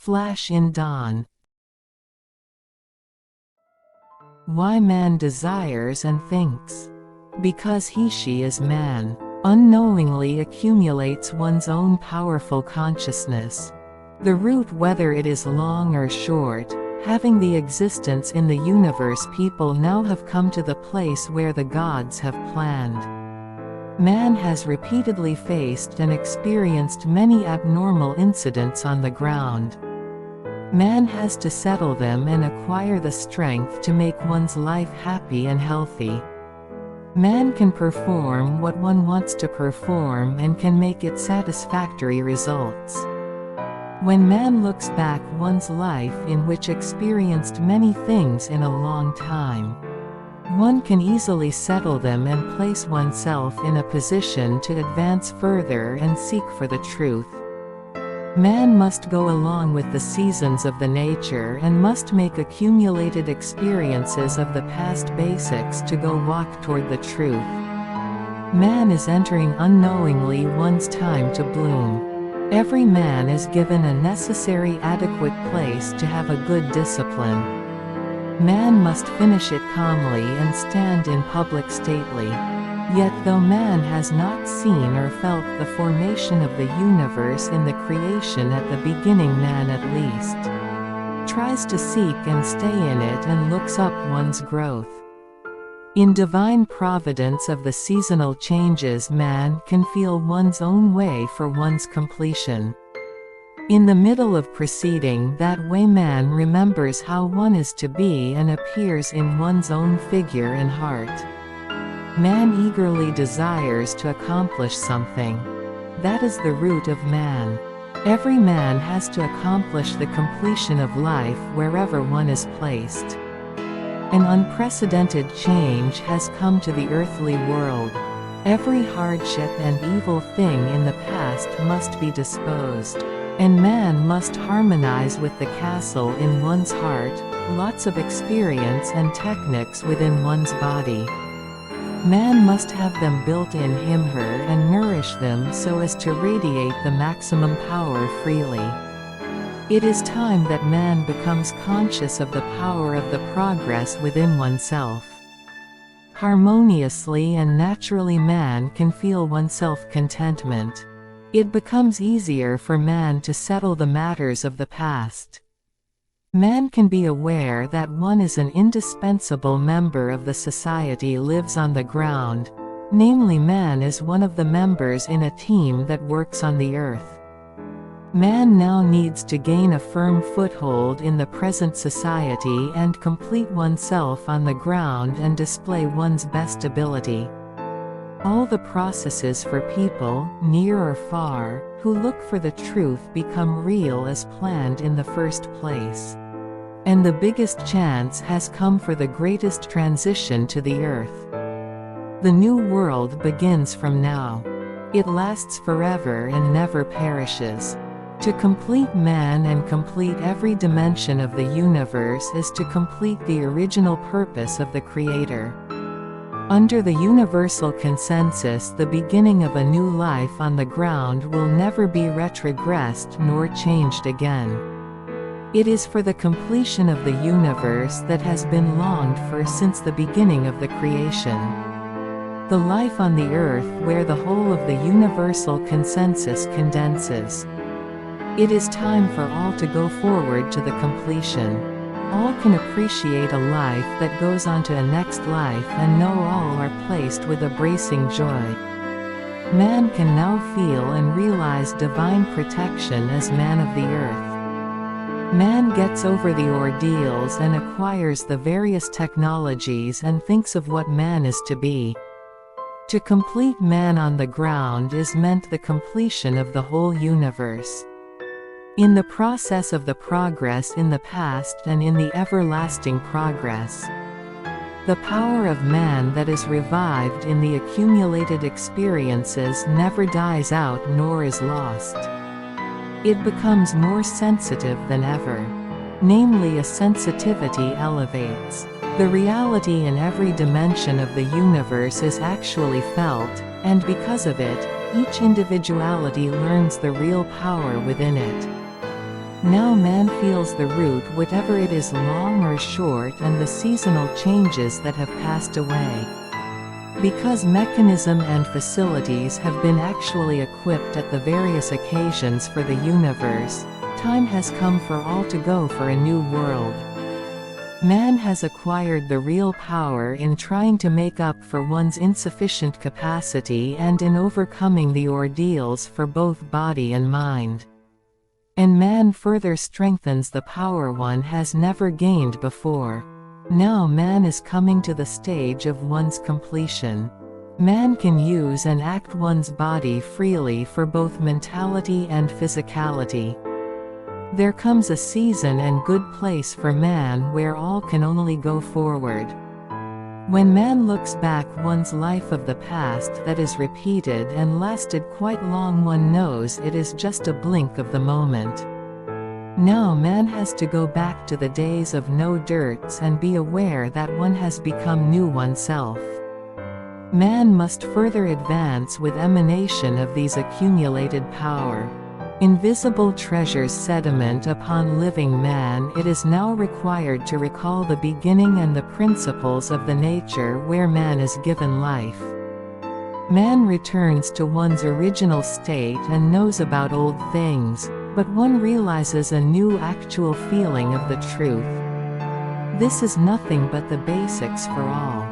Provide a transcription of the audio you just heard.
Flash in dawn. Why man desires and thinks. Because he/she is man, unknowingly accumulates one's own powerful consciousness. The route, whether it is long or short, having the existence in the universe, people now have come to the place where the gods have planned. Man has repeatedly faced and experienced many abnormal incidents on the ground. Man has to settle them and acquire the strength to make one's life happy and healthy. Man can perform what one wants to perform and can make it satisfactory results. When man looks back one's life, in which experienced many things in a long time, one can easily settle them and place oneself in a position to advance further and seek for the truth. Man must go along with the seasons of the nature and must make accumulated experiences of the past basics to go walk toward the truth. Man is entering unknowingly one's time to bloom. Every man is given a necessary adequate place to have a good discipline. Man must finish it calmly and stand in public stately. Yet though man has not seen or felt the formation of the universe in the creation at the beginning, man at least tries to seek and stay in it and looks up one's growth. In divine providence of the seasonal changes, man can feel one's own way for one's completion. In the middle of proceeding that way, man remembers how one is to be and appears in one's own figure and heart. Man eagerly desires to accomplish something. That is the root of man. Every man has to accomplish the completion of life wherever one is placed. An unprecedented change has come to the earthly world. Every hardship and evil thing in the past must be disposed, and man must harmonize with the castle in one's heart, lots of experience and techniques within one's body. Man must have them built in him/her and nourish them so as to radiate the maximum power freely. It is time that man becomes conscious of the power of the progress within oneself. Harmoniously and naturally man can feel oneself contentment. It becomes easier for man to settle the matters of the past. Man can be aware that one is an indispensable member of the society lives on the ground, namely man is one of the members in a team that works on the earth. Man now needs to gain a firm foothold in the present society and complete oneself on the ground and display one's best ability. All the processes for people, near or far, who look for the truth become real as planned in the first place. And the biggest chance has come for the greatest transition to the earth. The new world begins from now. It lasts forever and never perishes. To complete man and complete every dimension of the universe is to complete the original purpose of the Creator. Under the universal consensus, the beginning of a new life on the ground will never be retrogressed nor changed again. It is for the completion of the universe that has been longed for since the beginning of the creation. The life on the earth where the whole of the universal consensus condenses. It is time for all to go forward to the completion. All can appreciate a life that goes on to a next life and know all are placed with a bracing joy. Man can now feel and realize divine protection as man of the earth. Man gets over the ordeals and acquires the various technologies and thinks of what man is to be. To complete man on the ground is meant the completion of the whole universe. In the process of the progress in the past and in the everlasting progress, the power of man that is revived in the accumulated experiences never dies out nor is lost. It becomes more sensitive than ever. Namely, a sensitivity elevates. The reality in every dimension of the universe is actually felt, and because of it, each individuality learns the real power within it. Now man feels the root, whatever it is, long or short, and the seasonal changes that have passed away. Because mechanism and facilities have been actually equipped at the various occasions for the universe, time has come for all to go for a new world. Man has acquired the real power in trying to make up for one's insufficient capacity and in overcoming the ordeals for both body and mind. And man further strengthens the power one has never gained before. Now man is coming to the stage of one's completion. Man can use and act one's body freely for both mentality and physicality. There comes a season and good place for man where all can only go forward. When man looks back one's life of the past that is repeated and lasted quite long, one knows it is just a blink of the moment. Now man has to go back to the days of no dirts and be aware that one has become new oneself. Man must further advance with emanation of these accumulated power. Invisible treasures sediment upon living man. It is now required to recall the beginning and the principles of the nature where man is given life. Man returns to one's original state and knows about old things, but one realizes a new actual feeling of the truth. This is nothing but the basics for all.